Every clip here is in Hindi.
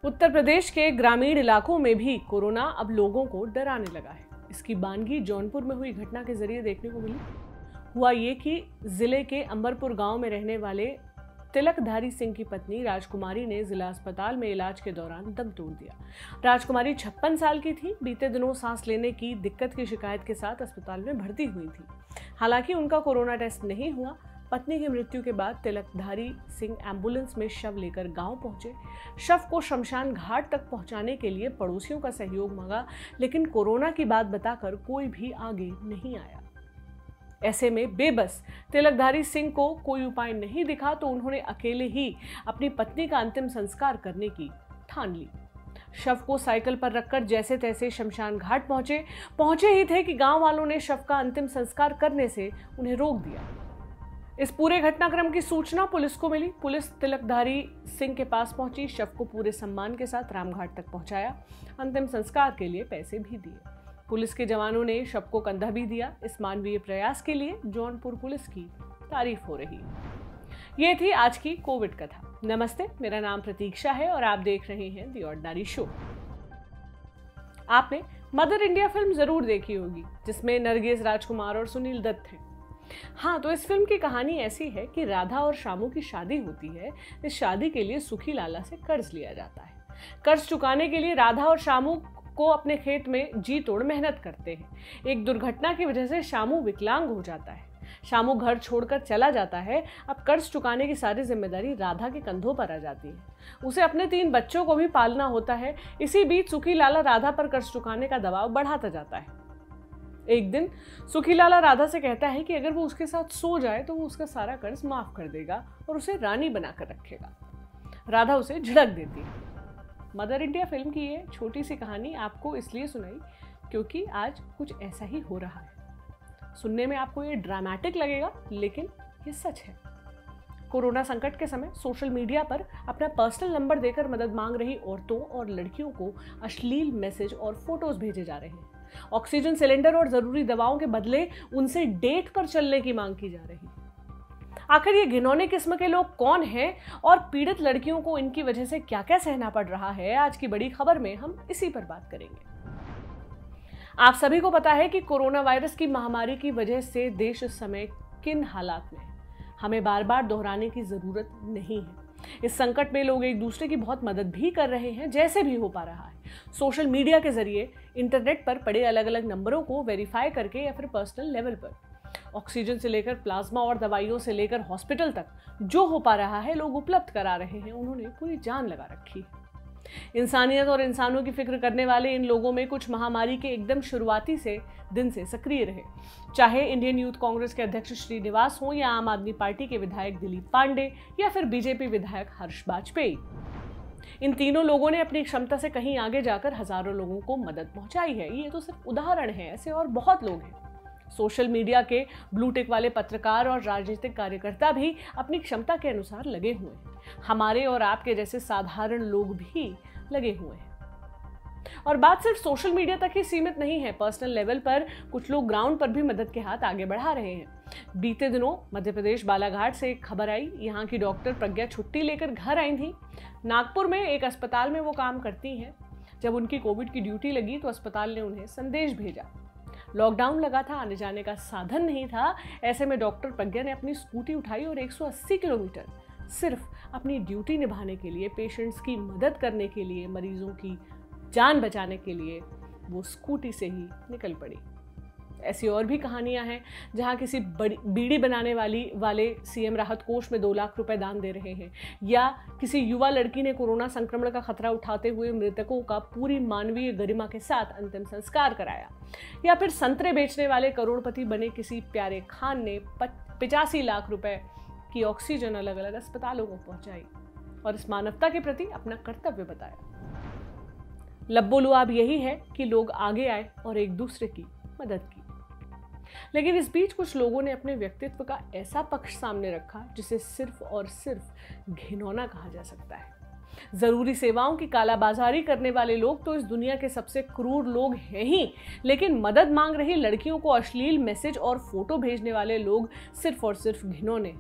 उत्तर प्रदेश के ग्रामीण इलाकों में भी कोरोना अब लोगों को डराने लगा है। इसकी बानगी जौनपुर में हुई घटना के जरिए देखने को मिली। हुआ ये कि जिले के अंबरपुर गांव में रहने वाले तिलकधारी सिंह की पत्नी राजकुमारी ने जिला अस्पताल में इलाज के दौरान दम तोड़ दिया। राजकुमारी 56 साल की थी। बीते दिनों सांस लेने की दिक्कत की शिकायत के साथ अस्पताल में भर्ती हुई थी। हालांकि उनका कोरोना टेस्ट नहीं हुआ। पत्नी की मृत्यु के बाद तिलकधारी सिंह एम्बुलेंस में शव लेकर गांव पहुंचे। शव को शमशान घाट तक पहुंचाने के लिए पड़ोसियों का सहयोग मांगा, लेकिन कोरोना की बात बताकर कोई भी आगे नहीं आया। ऐसे में बेबस तिलकधारी सिंह को कोई उपाय नहीं दिखा तो उन्होंने अकेले ही अपनी पत्नी का अंतिम संस्कार करने की ठान ली। शव को साइकिल पर रखकर जैसे तैसे शमशान घाट पहुंचे ही थे कि गांव वालों ने शव का अंतिम संस्कार करने से उन्हें रोक दिया। इस पूरे घटनाक्रम की सूचना पुलिस को मिली। पुलिस तिलकधारी सिंह के पास पहुंची, शव को पूरे सम्मान के साथ रामघाट तक पहुंचाया। अंतिम संस्कार के लिए पैसे भी दिए। पुलिस के जवानों ने शव को कंधा भी दिया। इस मानवीय प्रयास के लिए जौनपुर पुलिस की तारीफ हो रही है। ये थी आज की कोविड कथा। नमस्ते, मेरा नाम प्रतीक्षा है और आप देख रहे हैं दी ऑर्डिनरी शो। आपने मदर इंडिया फिल्म जरूर देखी होगी, जिसमें नरगिस राजकुमार और सुनील दत्त हैं। हाँ, तो इस फिल्म की कहानी ऐसी है कि राधा और शामू की शादी होती है। इस शादी के लिए सुखी लाला से कर्ज लिया जाता है। कर्ज चुकाने के लिए राधा और शामू को अपने खेत में जी तोड़ मेहनत करते हैं। एक दुर्घटना की वजह से शामू विकलांग हो जाता है। शामू घर छोड़कर चला जाता है। अब कर्ज चुकाने की सारी जिम्मेदारी राधा के कंधों पर आ जाती है। उसे अपने 3 बच्चों को भी पालना होता है। इसी बीच सुखी लाला राधा पर कर्ज चुकाने का दबाव बढ़ाता जाता है। एक दिन सुखी लाला राधा से कहता है कि अगर वो उसके साथ सो जाए तो वो उसका सारा कर्ज माफ कर देगा और उसे रानी बनाकर रखेगा। राधा उसे झिड़क देती है। मदर इंडिया फिल्म की ये छोटी सी कहानी आपको इसलिए सुनाई क्योंकि आज कुछ ऐसा ही हो रहा है। सुनने में आपको ये ड्रामेटिक लगेगा, लेकिन ये सच है। कोरोना संकट के समय सोशल मीडिया पर अपना पर्सनल नंबर देकर मदद मांग रही औरतों और लड़कियों को अश्लील मैसेज और फोटोज भेजे जा रहे हैं। ऑक्सीजन सिलेंडर और जरूरी दवाओं के बदले उनसे डेट पर चलने की मांग की जा रही है। आखिर ये घिनौने किस्म के लोग कौन हैं और पीड़ित लड़कियों को इनकी वजह से क्या क्या सहना पड़ रहा है, आज की बड़ी खबर में हम इसी पर बात करेंगे। आप सभी को पता है कि कोरोना वायरस की महामारी की वजह से देश इस समय किन हालात में है, हमें बार बार दोहराने की जरूरत नहीं है। इस संकट में लोग एक दूसरे की बहुत मदद भी कर रहे हैं, जैसे भी हो पा रहा है। सोशल मीडिया के जरिए, इंटरनेट पर पड़े अलग अलग नंबरों को वेरीफाई करके या फिर पर्सनल लेवल पर ऑक्सीजन से लेकर प्लाज्मा और दवाइयों से लेकर हॉस्पिटल तक जो हो पा रहा है लोग उपलब्ध करा रहे हैं। उन्होंने पूरी जान लगा रखी है। इंसानियत और इंसानों की फिक्र करने वाले इन लोगों में कुछ महामारी के एकदम शुरुआती से दिन से सक्रिय रहे, चाहे इंडियन यूथ कांग्रेस के अध्यक्ष श्रीनिवास हो या आम आदमी पार्टी के विधायक दिलीप पांडे या फिर बीजेपी विधायक हर्ष वाजपेयी। इन तीनों लोगों ने अपनी क्षमता से कहीं आगे जाकर हजारों लोगों को मदद पहुंचाई है। ये तो सिर्फ उदाहरण है, ऐसे और बहुत लोग हैं। सोशल मीडिया के ब्लू टिक वाले पत्रकार और राजनीतिक कार्यकर्ता भी अपनी क्षमता के अनुसार लगे हुए हैं। हमारे और आपके जैसे साधारण लोग भी लगे हुए हैं। और बात सिर्फ सोशल मीडिया तक ही सीमित नहीं है। पर्सनल लेवल पर कुछ लोग ग्राउंड पर भी मदद के हाथ आगे बढ़ा रहे हैं। बीते दिनों मध्य प्रदेश बालाघाट से एक खबर आई। यहाँ की डॉक्टर प्रज्ञा छुट्टी लेकर घर आई थी। नागपुर में एक अस्पताल में वो काम करती हैं। जब उनकी कोविड की ड्यूटी लगी तो अस्पताल ने उन्हें संदेश भेजा। लॉकडाउन लगा था, आने जाने का साधन नहीं था। ऐसे में डॉक्टर प्रज्ञा ने अपनी स्कूटी उठाई और 180 किलोमीटर सिर्फ अपनी ड्यूटी निभाने के लिए, पेशेंट्स की मदद करने के लिए, मरीजों की जान बचाने के लिए वो स्कूटी से ही निकल पड़ी। ऐसी और भी कहानियां हैं जहां किसी बीड़ी बनाने वाले सीएम राहत कोष में 2 लाख रुपए दान दे रहे हैं, या किसी युवा लड़की ने कोरोना संक्रमण का खतरा उठाते हुए मृतकों का पूरी मानवीय गरिमा के साथ अंतिम संस्कार कराया, या फिर संतरे बेचने वाले करोड़पति बने किसी प्यारे खान ने 85 लाख रुपए की ऑक्सीजन अलग अलग अस्पतालों को पहुंचाई और इस मानवता के प्रति अपना कर्तव्य बताया। लब्बोलुआब यही है कि लोग आगे आए और एक दूसरे की मदद की। लेकिन इस बीच कुछ लोगों ने अपने व्यक्तित्व का ऐसा पक्ष सामने रखा जिसे सिर्फ और सिर्फ घिनौना कहा जा सकता है। जरूरी सेवाओं की कालाबाजारी करने वाले लोग तो इस दुनिया के सबसे क्रूर लोग हैं ही, लेकिन मदद मांग रही लड़कियों को अश्लील मैसेज और फोटो भेजने वाले लोग सिर्फ और सिर्फ घिनौने।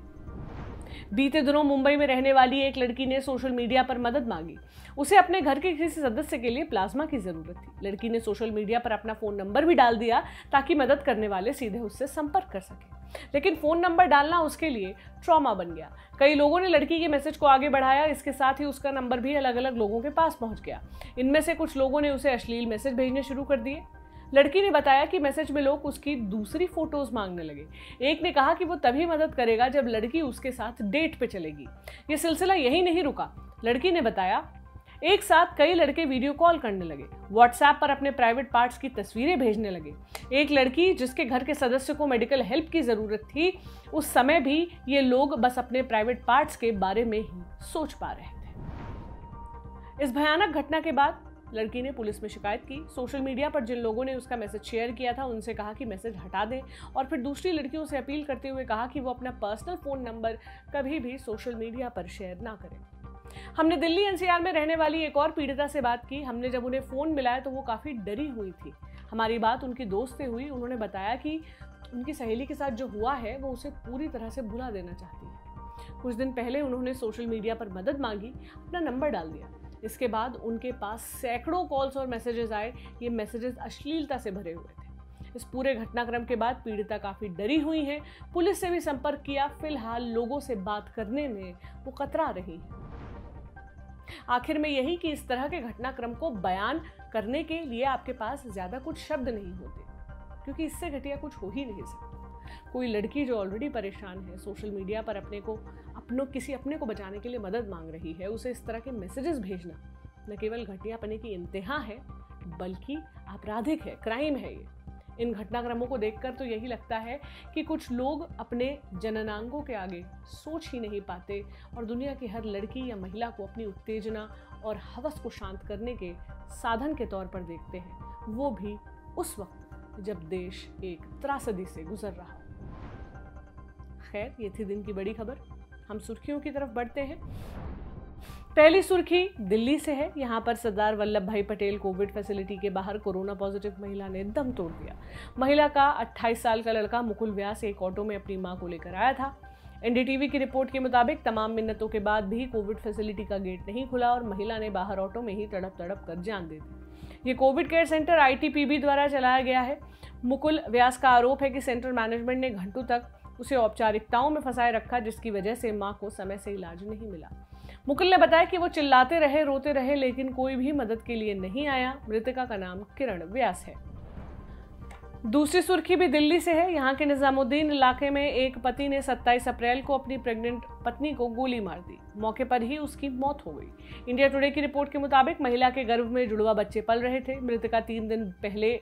बीते दिनों मुंबई में रहने वाली एक लड़की ने सोशल मीडिया पर मदद मांगी। उसे अपने घर के किसी सदस्य के लिए प्लाज्मा की जरूरत थी। लड़की ने सोशल मीडिया पर अपना फोन नंबर भी डाल दिया ताकि मदद करने वाले सीधे उससे संपर्क कर सके, लेकिन फोन नंबर डालना उसके लिए ट्रॉमा बन गया। कई लोगों ने लड़की के मैसेज को आगे बढ़ाया, इसके साथ ही उसका नंबर भी अलग अलग लोगों के पास पहुंच गया। इनमें से कुछ लोगों ने उसे अश्लील मैसेज भेजने शुरू कर दिए। लड़की ने बताया कि मैसेज में लोग उसकी दूसरी फोटोज मांगने लगे। एक ने कहा कि वो तभी मदद करेगा जब लड़की उसके साथ डेट पे चलेगी। ये सिलसिला यही नहीं रुका। लड़की ने बताया एक साथ कई लड़के वीडियो कॉल करने लगे, व्हाट्सएप पर अपने प्राइवेट पार्ट्स की तस्वीरें भेजने लगे। एक लड़की जिसके घर के सदस्य को मेडिकल हेल्प की जरूरत थी, उस समय भी ये लोग बस अपने प्राइवेट पार्ट्स के बारे में ही सोच पा रहे थे। इस भयानक घटना के बाद लड़की ने पुलिस में शिकायत की। सोशल मीडिया पर जिन लोगों ने उसका मैसेज शेयर किया था उनसे कहा कि मैसेज हटा दें, और फिर दूसरी लड़कियों से अपील करते हुए कहा कि वो अपना पर्सनल फोन नंबर कभी भी सोशल मीडिया पर शेयर ना करें। हमने दिल्ली एनसीआर में रहने वाली एक और पीड़िता से बात की। हमने जब उन्हें फोन मिलाया तो वो काफी डरी हुई थी। हमारी बात उनकी दोस्त से हुई। उन्होंने बताया कि उनकी सहेली के साथ जो हुआ है वो उसे पूरी तरह से भुला देना चाहती है। कुछ दिन पहले उन्होंने सोशल मीडिया पर मदद मांगी, अपना नंबर डाल दिया। इसके बाद उनके पास सैकड़ों कॉल्स और मैसेजेस आए। ये मैसेजेस अश्लीलता से भरे हुए थे। इस पूरे घटनाक्रम के बाद पीड़िता काफी डरी हुई है। पुलिस से भी संपर्क किया। फिलहाल लोगों से बात करने में वो कतरा रही है। आखिर में यही कि इस तरह के घटनाक्रम को बयान करने के लिए आपके पास ज्यादा कुछ शब्द नहीं होते, क्योंकि इससे घटिया कुछ हो ही नहीं सकता। कोई लड़की जो ऑलरेडी परेशान है, सोशल मीडिया पर किसी अपने को बचाने के लिए मदद मांग रही है, उसे इस तरह के मैसेजेस भेजना न केवल घटियापने की इंतहा है बल्कि आपराधिक है, क्राइम है ये। इन घटनाक्रमों को देखकर तो यही लगता है कि कुछ लोग अपने जननांगों के आगे सोच ही नहीं पाते और दुनिया की हर लड़की या महिला को अपनी उत्तेजना और हवस को शांत करने के साधन के तौर पर देखते हैं, वो भी उस वक्त जब देश एक त्रासदी से गुजर रहा हो। खैर, ये थी दिन की बड़ी खबर। हम सुर्खियों की तरफ बढ़ते हैं। पहली सुर्खी दिल्ली से है। यहाँ पर सरदार वल्लभ भाई पटेल कोविड फैसिलिटी के बाहर कोरोना पॉजिटिव महिला ने दम तोड़ दिया। महिला का 28 साल का लड़का मुकुल व्यास एक ऑटो में अपनी मां को लेकर आया था। एनडीटीवी की रिपोर्ट के मुताबिक तमाम मिन्नतों के बाद भी कोविड फैसिलिटी का गेट नहीं खुला और महिला ने बाहर ऑटो में ही तड़प कर जान दे दी। ये कोविड केयर सेंटर आईटीपीबी द्वारा चलाया गया है। मुकुल व्यास का आरोप है कि सेंटर मैनेजमेंट ने घंटों तक उसे औपचारिकताओं में फंसाए रखा, जिसकी वजह से मां को समय से इलाज नहीं मिला। मुकुल ने बताया कि वो चिल्लाते रहे, रोते रहे, लेकिन कोई भी मदद के लिए नहीं आया। मृतका का नाम किरण व्यास है। दूसरी सुर्खी भी दिल्ली से है। यहाँ के निजामुद्दीन इलाके में एक पति ने 27 अप्रैल को अपनी प्रेग्नेंट पत्नी को गोली मार दी। मौके पर ही उसकी मौत हो गई। इंडिया टुडे की रिपोर्ट के मुताबिक महिला के गर्भ में जुड़वा बच्चे पल रहे थे। मृतका 3 दिन पहले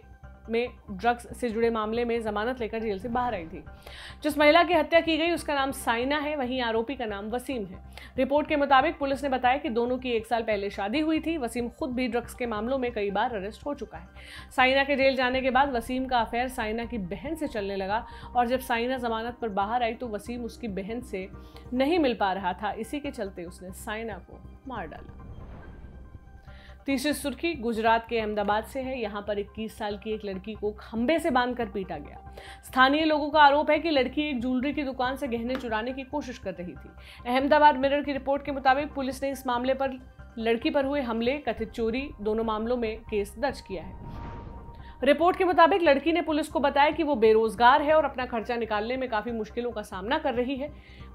में ड्रग्स से जुड़े मामले में जमानत लेकर जेल से बाहर आई थी। जिस महिला की हत्या की गई उसका नाम साइना है, वहीं आरोपी का नाम वसीम है। रिपोर्ट के मुताबिक पुलिस ने बताया कि दोनों की 1 साल पहले शादी हुई थी। वसीम खुद भी ड्रग्स के मामलों में कई बार अरेस्ट हो चुका है। साइना के जेल जाने के बाद वसीम का अफेयर साइना की बहन से चलने लगा और जब साइना जमानत पर बाहर आई तो वसीम उसकी बहन से नहीं मिल पा रहा था। इसी के चलते उसने साइना को मार डाला। तीसरी सुर्खी गुजरात के अहमदाबाद से है। यहाँ पर 21 साल की एक लड़की को खंबे से बांधकर पीटा गया। स्थानीय लोगों का आरोप है कि लड़की एक ज्वेलरी की दुकान से गहने चुराने की कोशिश कर रही थी। अहमदाबाद मिरर की रिपोर्ट के मुताबिक पुलिस ने इस मामले पर लड़की पर हुए हमले, कथित चोरी, दोनों मामलों में केस दर्ज किया है। रिपोर्ट के मुताबिक लड़की ने पुलिस को बताया कि वो बेरोजगार है और अपना खर्चा निकालने में काफी मुश्किलों का सामना कर रही है।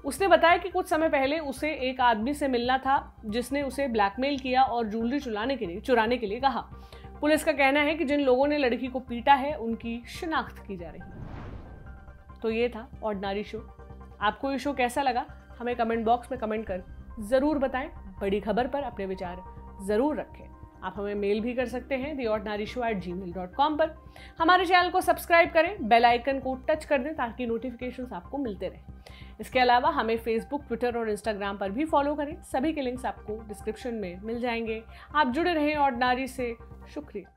उसने बताया कि कुछ समय पहले उसे एक आदमी से मिलना था जिसने उसे ब्लैकमेल किया और ज्वेलरी चुराने के लिए कहा। पुलिस का कहना है कि जिन लोगों ने लड़की को पीटा है उनकी शिनाख्त की जा रही है। तो ये था ऑर्डिनरी शो। आपको ये शो कैसा लगा हमें कमेंट बॉक्स में कमेंट कर जरूर बताएं। बड़ी खबर पर अपने विचार जरूर रखें। आप हमें मेल भी कर सकते हैं theordinaryshow@gmail.com पर। हमारे चैनल को सब्सक्राइब करें, बेल आइकन को टच कर दें ताकि नोटिफिकेशंस आपको मिलते रहें। इसके अलावा हमें फेसबुक, ट्विटर और इंस्टाग्राम पर भी फॉलो करें। सभी के लिंक्स आपको डिस्क्रिप्शन में मिल जाएंगे। आप जुड़े रहें ऑर्डिनरी से। शुक्रिया।